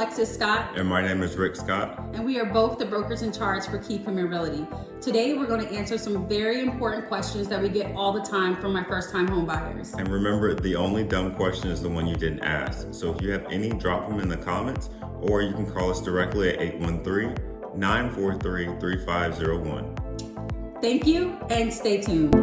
Alexis Scott. And my name is Rick Scott. And we are both the brokers in charge for Key Premier Realty. Today, we're going to answer some very important questions that we get all the time from my first-time home buyers. And remember, the only dumb question is the one you didn't ask. So if you have any, drop them in the comments, or you can call us directly at 813-943-3501. Thank you, and stay tuned.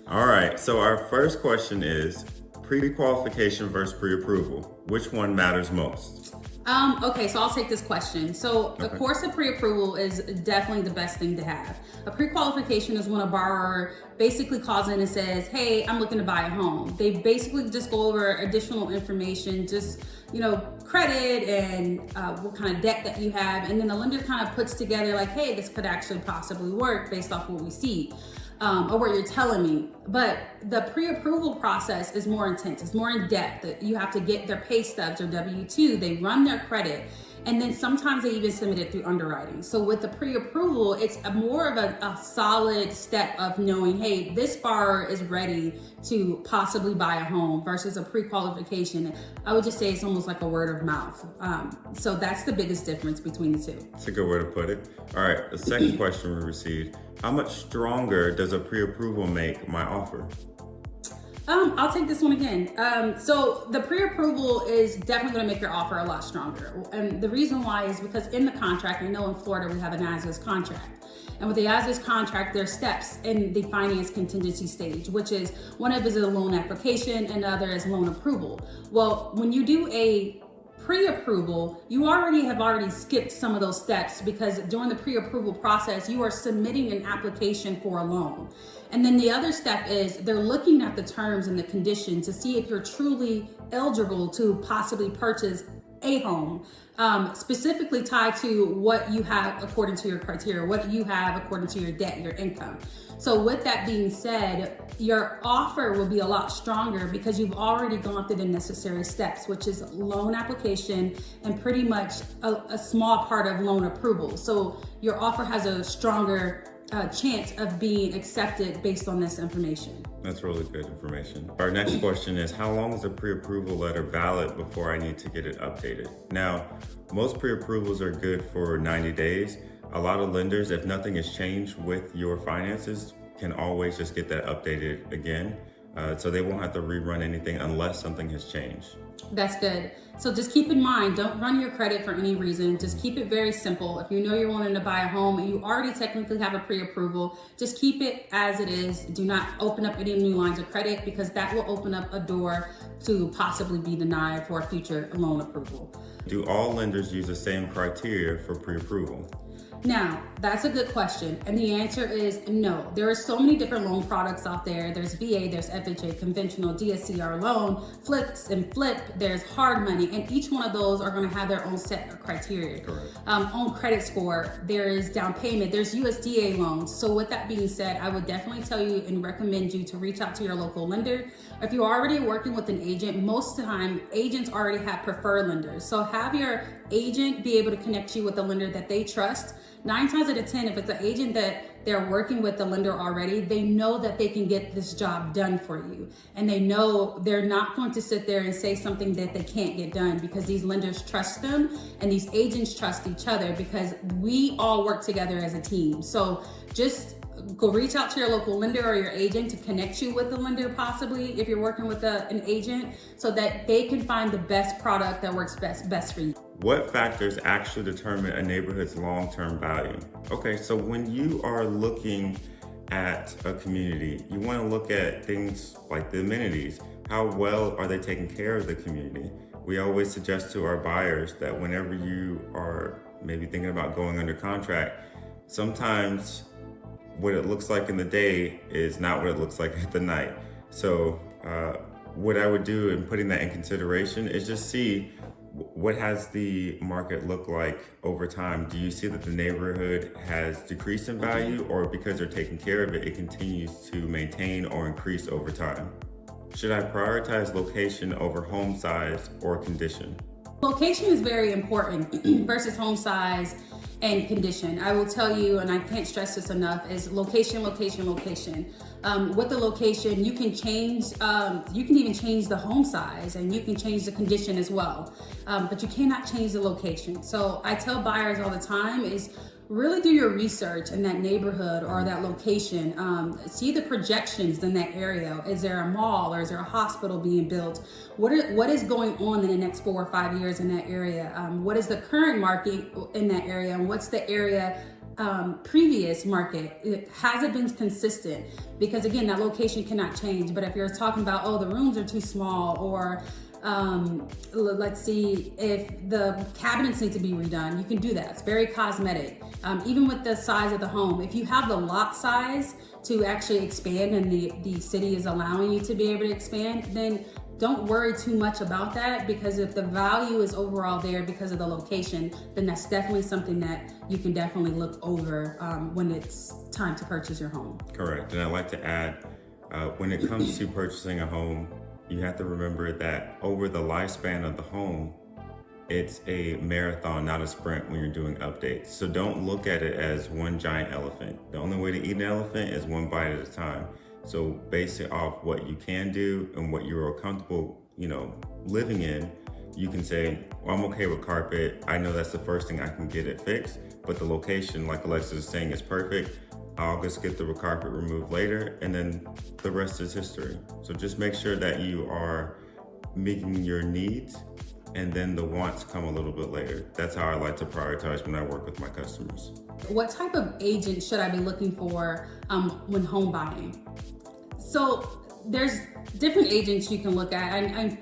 All right, so our first question is pre-qualification versus pre-approval. Which one matters most? Okay, so I'll take this question. So, of course, a pre-approval is definitely the best thing to have. A pre-qualification is when a borrower basically calls in and says, hey, I'm looking to buy a home. They basically just go over additional information, just, credit and what kind of debt that you have. And then the lender kind of puts together like, hey, this could actually possibly work based off what we see. Or what you're telling me. But the pre-approval process is more intense. It's more in depth. That you have to get their pay stubs or W-2. They run their credit. And then sometimes they even submit it through underwriting. So with the pre-approval, it's more of a solid step of knowing, hey, this borrower is ready to possibly buy a home versus a pre-qualification. I would just say it's almost like a word of mouth. So that's the biggest difference between the two. That's a good way to put it. All right, the second question we received, how much stronger does a pre-approval make my offer? I'll take this one again. So the pre-approval is definitely going to make your offer a lot stronger. And the reason why is because in the contract, I know in Florida we have an as-is contract. And with the as-is contract, there's steps in the finance contingency stage, which is one of it is a loan application and the other is loan approval. Well, when you do a pre-approval, you already skipped some of those steps because during the pre-approval process, you are submitting an application for a loan. And then the other step is they're looking at the terms and the conditions to see if you're truly eligible to possibly purchase a home, specifically tied to what you have according to your criteria, what you have according to your debt, your income. So with that being said, your offer will be a lot stronger because you've already gone through the necessary steps, which is loan application and pretty much a small part of loan approval. So your offer has a stronger chance of being accepted based on this information. That's really good information. Our next question is, how long is a pre-approval letter valid before I need to get it updated? Now, most pre-approvals are good for 90 days. A lot of lenders, if nothing has changed with your finances, can always just get that updated again. So they won't have to rerun anything unless something has changed. That's good. So just keep in mind, don't run your credit for any reason. Just keep it very simple. If you know you're wanting to buy a home and you already technically have a pre-approval, just keep it as it is. Do not open up any new lines of credit because that will open up a door to possibly be denied for a future loan approval. Do all lenders use the same criteria for pre-approval? Now, that's a good question. And the answer is no. There are so many different loan products out there. There's VA, there's FHA, conventional, DSCR loan, flips and flip, there's hard money. And each one of those are going to have their own set of criteria. Correct. Own credit score, there's down payment, there's USDA loans. So with that being said, I would definitely tell you and recommend you to reach out to your local lender. If you're already working with an agent, most of the time, agents already have preferred lenders. So have your agent be able to connect you with the lender that they trust. 9 times out of 10, if it's an agent that they're working with the lender already, they know that they can get this job done for you. And they know they're not going to sit there and say something that they can't get done because these lenders trust them and these agents trust each other because we all work together as a team. So just go reach out to your local lender or your agent to connect you with the lender possibly if you're working with an agent so that they can find the best product that works best for you. What factors actually determine a neighborhood's long-term value? Okay, so when you are looking at a community, you want to look at things like the amenities. How well are they taking care of the community? We always suggest to our buyers that whenever you are maybe thinking about going under contract, sometimes what it looks like in the day is not what it looks like at the night. So what I would do in putting that in consideration is just see what has the market look like over time. Do you see that the neighborhood has decreased in value, or because they're taking care of it, it continues to maintain or increase over time? Should I prioritize location over home size or condition? Location is very important versus home size and condition. I will tell you, and I can't stress this enough, is location, location, location. With the location, you can change, you can even change the home size, and you can change the condition as well. But you cannot change the location. So I tell buyers all the time is really do your research in that neighborhood or that location. See the projections in that area. Is there a mall or is there a hospital being built? What is going on in the next 4 or 5 years in that area? What is the current market in that area? And what's the area previous market? Has it been consistent? Because again, that location cannot change. But if you're talking about, oh, the rooms are too small, or let's see if the cabinets need to be redone, you can do that. It's very cosmetic. Even with the size of the home, if you have the lot size to actually expand and the city is allowing you to be able to expand, then don't worry too much about that, because if the value is overall there because of the location, then that's definitely something that you can definitely look over when it's time to purchase your home. Correct. And I'd like to add, when it comes to purchasing a home, you have to remember that over the lifespan of the home, it's a marathon, not a sprint when you're doing updates. So don't look at it as one giant elephant. The only way to eat an elephant is one bite at a time. So base it off what you can do and what you're comfortable, living in. You can say, well, I'm okay with carpet. I know that's the first thing I can get it fixed, but the location, like Alexis is saying, is perfect. I'll just get the carpet removed later, and then the rest is history. So just make sure that you are meeting your needs, and then the wants come a little bit later. That's how I like to prioritize when I work with my customers. What type of agent should I be looking for when home buying? So there's different agents you can look at.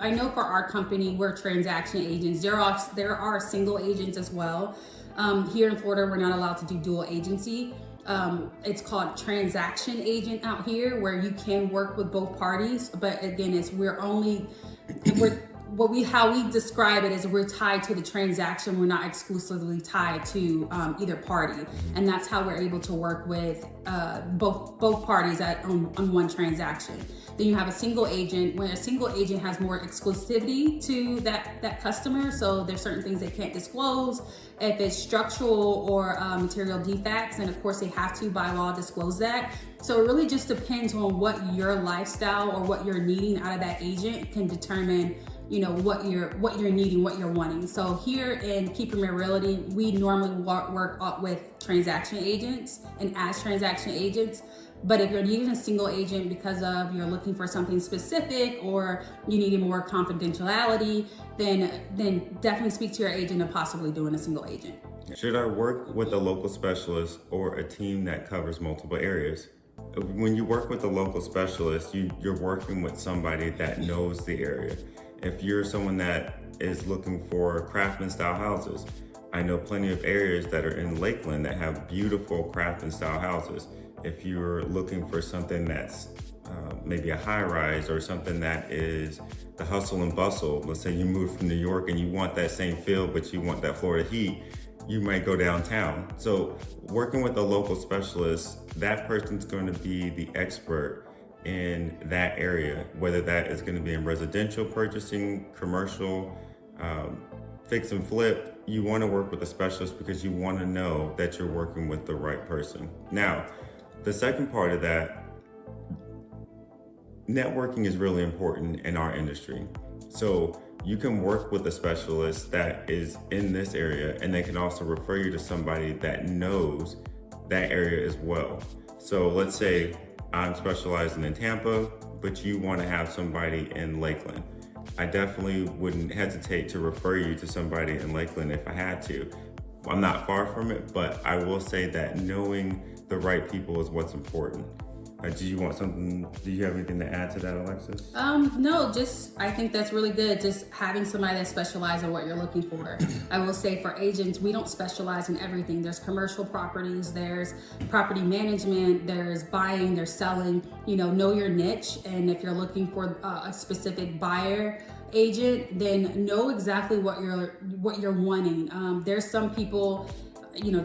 I know for our company, we're transaction agents. There are single agents as well. Here in Florida, we're not allowed to do dual agency. It's called transaction agent out here, where you can work with both parties. But again, how we describe it is we're tied to the transaction. We're not exclusively tied to either party, and that's how we're able to work with both parties on one transaction. Then you have a single agent, where a single agent has more exclusivity to that customer. So there's certain things they can't disclose. If it's structural or material defects, and of course they have to by law disclose that. So it really just depends on what your lifestyle or what you're needing out of that agent can determine what you're needing, what you're wanting. So here in Keeping Real Realty, we normally work with transaction agents and as transaction agents. But if you're needing a single agent because you're looking for something specific, or you need more confidentiality, then definitely speak to your agent and possibly doing a single agent. Should I work with a local specialist or a team that covers multiple areas? When you work with a local specialist, you're working with somebody that knows the area. If you're someone that is looking for craftsman style houses, I know plenty of areas that are in Lakeland that have beautiful craftsman style houses. If you're looking for something that's maybe a high rise, or something that is the hustle and bustle, let's say you moved from New York and you want that same feel, but you want that Florida heat, you might go downtown. So working with a local specialist, that person's going to be the expert in that area, whether that is going to be in residential purchasing, commercial, fix and flip. You want to work with a specialist because you want to know that you're working with the right person. Now, the second part of that, networking is really important in our industry. So you can work with a specialist that is in this area, and they can also refer you to somebody that knows that area as well. So let's say I'm specializing in Tampa, but you want to have somebody in Lakeland. I definitely wouldn't hesitate to refer you to somebody in Lakeland if I had to. I'm not far from it, but I will say that knowing the right people is what's important. Do you have anything to add to that, Alexis? No, I think that's really good. Just having somebody that specializes in what you're looking for. I will say for agents, we don't specialize in everything. There's commercial properties, there's property management, there's buying, there's selling, know your niche. And if you're looking for a specific buyer agent, then know exactly what you're wanting. There's some people,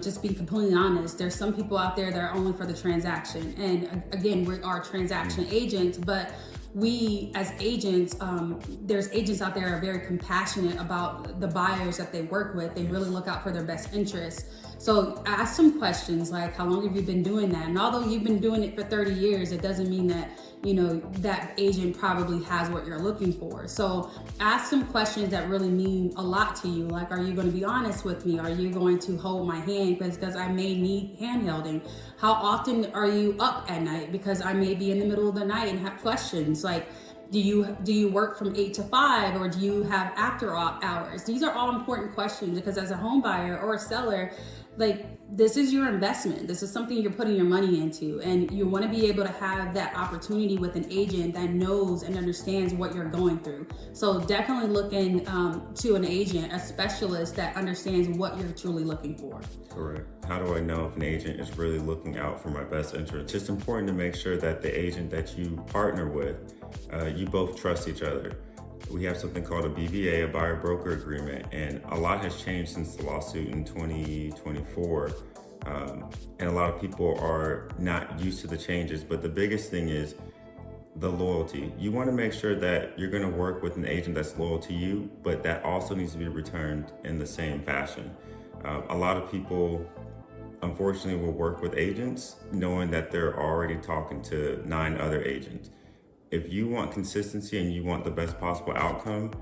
just being completely honest, there's some people out there that are only for the transaction. And again, we are transaction agents, but we as agents, there's agents out there that are very compassionate about the buyers that they work with. They really look out for their best interests. So ask some questions like, how long have you been doing that? And although you've been doing it for 30 years, it doesn't mean that, you know, that agent probably has what you're looking for. So ask some questions that really mean a lot to you. Like, are you going to be honest with me? Are you going to hold my hand because I may need hand-holding? How often are you up at night? Because I may be in the middle of the night and have questions. Like, do you work from 8 to 5, or do you have after hours? These are all important questions, because as a home buyer or a seller, like, this is your investment. This is something you're putting your money into, and you want to be able to have that opportunity with an agent that knows and understands what you're going through. So definitely look in to an agent, a specialist that understands what you're truly looking for. Correct. How do I know if an agent is really looking out for my best interest? It's important to make sure that the agent that you partner with, you both trust each other. We have something called a BBA, a buyer broker agreement, and a lot has changed since the lawsuit in 2024. And a lot of people are not used to the changes, but the biggest thing is the loyalty. You want to make sure that you're going to work with an agent that's loyal to you, but that also needs to be returned in the same fashion. A lot of people, unfortunately, will work with agents knowing that they're already talking to 9 other agents. If you want consistency and you want the best possible outcome,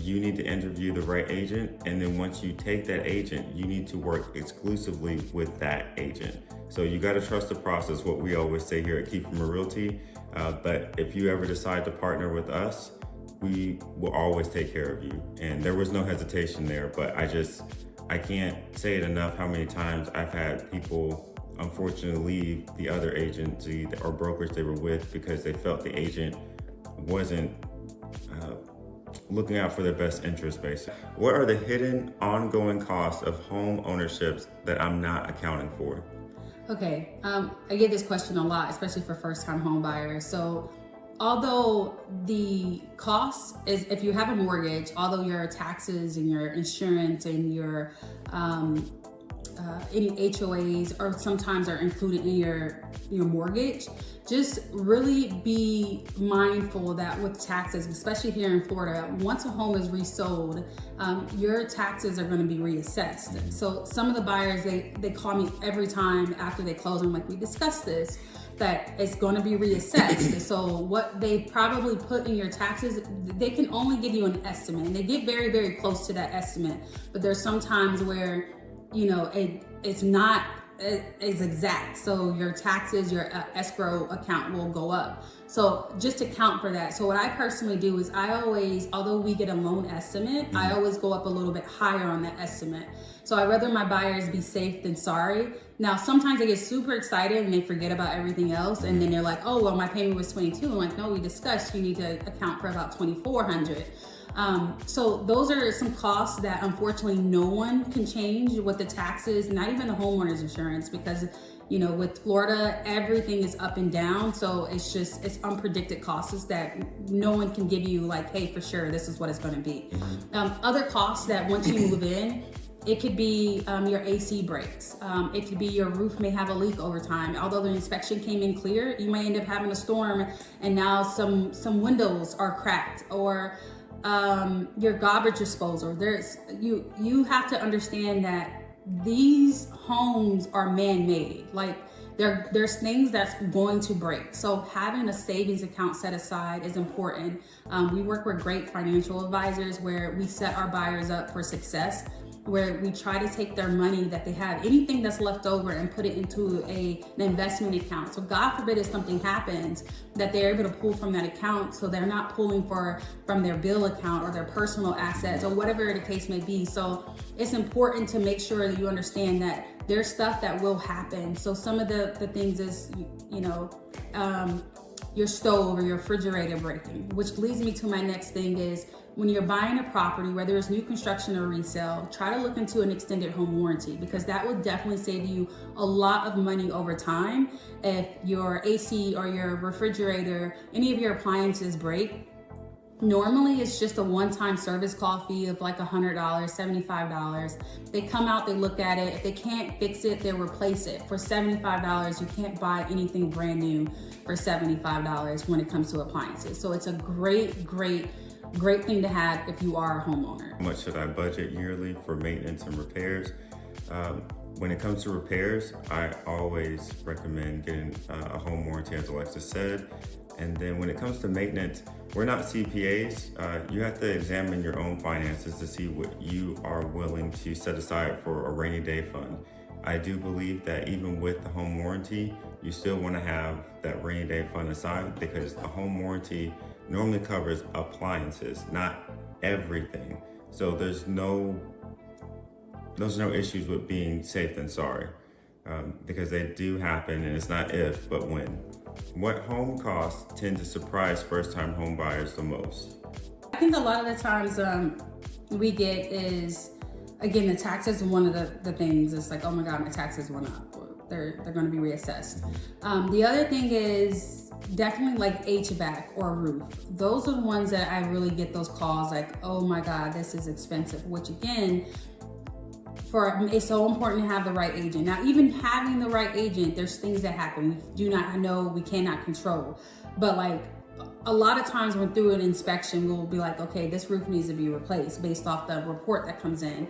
you need to interview the right agent. And then once you take that agent, you need to work exclusively with that agent. So you got to trust the process, what we always say here at Keep From a Realty. But if you ever decide to partner with us, we will always take care of you. And there was no hesitation there, but I can't say it enough how many times I've had people unfortunately leave the other agency or brokerage they were with because they felt the agent wasn't looking out for their best interest, basically. What are the hidden ongoing costs of home ownerships that I'm not accounting for? Okay, I get this question a lot, especially for first-time home buyers. So although the cost is, if you have a mortgage, although your taxes and your insurance and your any HOAs or sometimes are included in your mortgage, just really be mindful that with taxes, especially here in Florida, once a home is resold, your taxes are going to be reassessed. So some of the buyers, they call me every time after they close. I'm like, we discussed this, that it's going to be reassessed. So what they probably put in your taxes, they can only give you an estimate, and they get very, very close to that estimate. But there's some times where, you know, it's not as exact. So your taxes, your escrow account will go up. So just account for that. So what I personally do is I always, although we get a loan estimate, I always go up a little bit higher on that estimate. So I'd rather my buyers be safe than sorry. Now, sometimes they get super excited and they forget about everything else. And then they're like, oh, well, my payment was $22. I'm like, no, we discussed you need to account for about $2,400. So those are some costs that unfortunately no one can change with the taxes, not even the homeowner's insurance, because, you know, with Florida, everything is up and down. So it's unpredicted costs that no one can give you like, hey, for sure, this is what it's going to be. Other costs that once you move in, it could be your AC breaks. It could be your roof may have a leak over time. Although the inspection came in clear, you may end up having a storm and now some windows are cracked, or your garbage disposal. You have to understand that these homes are man-made. Like there's things that's going to break. So having a savings account set aside is important. We work with great financial advisors where we set our buyers up for success, where we try to take their money that they have, anything that's left over, and put it into an investment account. So God forbid if something happens, that they're able to pull from that account, so they're not pulling from their bill account or their personal assets or whatever the case may be. So it's important to make sure that you understand that there's stuff that will happen. So some of the things is, your stove or your refrigerator breaking, which leads me to my next thing is, when you're buying a property, whether it's new construction or resale, try to look into an extended home warranty, because that will definitely save you a lot of money over time. If your AC or your refrigerator, any of your appliances break, Normally, it's just a one-time service call fee of like $100, $75. They come out, they look at it. If they can't fix it, they'll replace it. For $75, you can't buy anything brand new for $75 when it comes to appliances. So it's a great thing to have if you are a homeowner. How much should I budget yearly for maintenance and repairs? When it comes to repairs, I always recommend getting a home warranty, as Alexis said. And then when it comes to maintenance, we're not CPAs. You have to examine your own finances to see what you are willing to set aside for a rainy day fund. I do believe that even with the home warranty, you still want to have that rainy day fund aside, because the home warranty normally covers appliances, not everything. So there's no issues with being safe than sorry, because they do happen, and it's not if, but when. What home costs tend to surprise first-time home buyers the most? I think a lot of the times we get is, again, the taxes are one of the things. It's like, oh my God, my taxes went up. They're going to be reassessed. The other thing is definitely like HVAC or roof. Those are the ones that I really get those calls like, oh my God, this is expensive, which again, it's so important to have the right agent. Now, even having the right agent, there's things that happen we cannot control. But like a lot of times when through an inspection, we'll be like, okay, this roof needs to be replaced based off the report that comes in.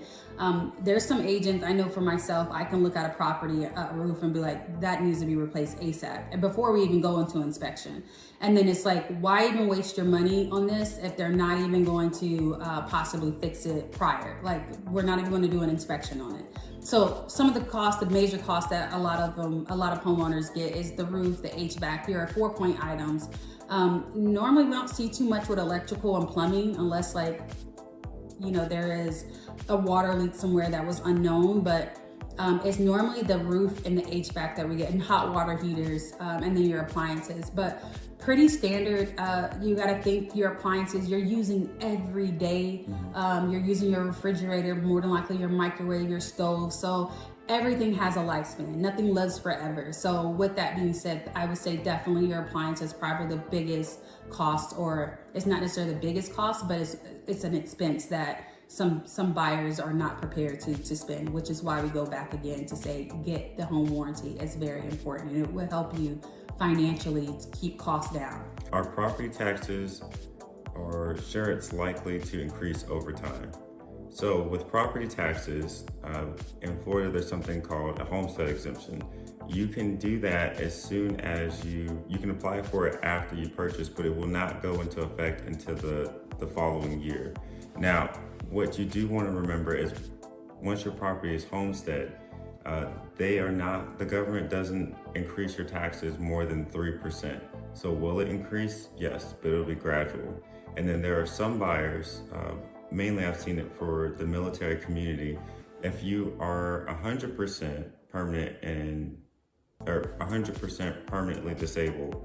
There's some agents, I know for myself, I can look at a property, a roof, and be like, that needs to be replaced ASAP, and before we even go into inspection. And then it's like, why even waste your money on this if they're not even going to possibly fix it prior? Like, we're not even going to do an inspection on it. So some of the costs, the major costs that a lot of homeowners get is the roof, the HVAC. Here are 4-point items. Normally we don't see too much with electrical and plumbing unless there is a water leak somewhere that was unknown, but it's normally the roof and the HVAC that we get, and hot water heaters, and then your appliances. But pretty standard. You got to think your appliances you're using every day. You're using your refrigerator, more than likely your microwave, your stove. So everything has a lifespan. Nothing lives forever. So with that being said, I would say definitely your appliance is probably the biggest cost, or it's not necessarily the biggest cost, but it's an expense that some buyers are not prepared to spend, which is why we go back again to say, get the home warranty. It's very important, and it will help you financially to keep costs down. Are property taxes or insurance likely to increase over time? So with property taxes, in Florida, there's something called a homestead exemption. You can do that as soon as you can apply for it after you purchase, but it will not go into effect until the following year. Now, what you do want to remember is once your property is homestead, the government doesn't increase your taxes more than 3%. So will it increase? Yes, but it'll be gradual. And then there are some buyers, mainly I've seen it for the military community. If you are 100% permanent or 100% permanently disabled,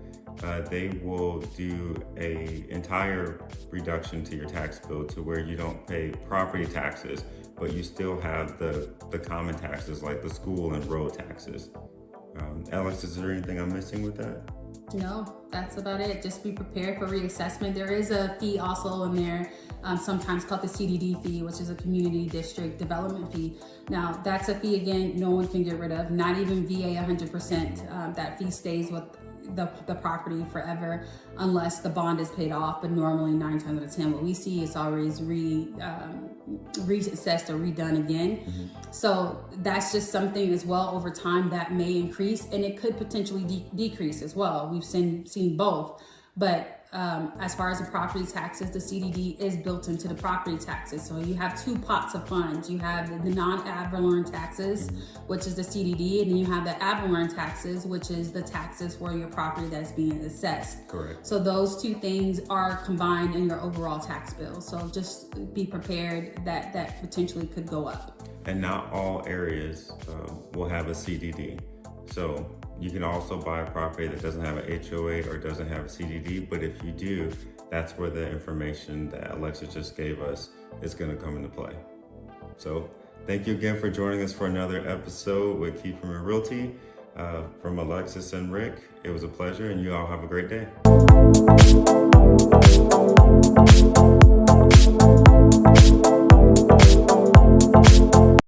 they will do an entire reduction to your tax bill to where you don't pay property taxes, but you still have the common taxes like the school and road taxes. Alex, is there anything I'm missing with that? No, that's about it. Just be prepared for reassessment. There is a fee also in there, sometimes called the CDD fee, which is a community district development fee. Now, that's a fee, again, no one can get rid of, not even VA 100%. That fee stays with the property forever unless the bond is paid off, but normally 9 times out of 10 what we see is always reassessed or redone again. So that's just something as well over time that may increase, and it could potentially decrease as well. We've seen both, but as far as the property taxes, the CDD is built into the property taxes. So you have 2 pots of funds. You have the non-ad valorem taxes, which is the CDD, and then you have the ad valorem taxes, which is the taxes for your property that's being assessed. Correct. So those 2 things are combined in your overall tax bill. So just be prepared that potentially could go up. And not all areas will have a CDD. So you can also buy a property that doesn't have an HOA or doesn't have a CDD, but if you do, that's where the information that Alexis just gave us is going to come into play. So thank you again for joining us for another episode with Keith from Realty. From Alexis and Rick, it was a pleasure, and you all have a great day.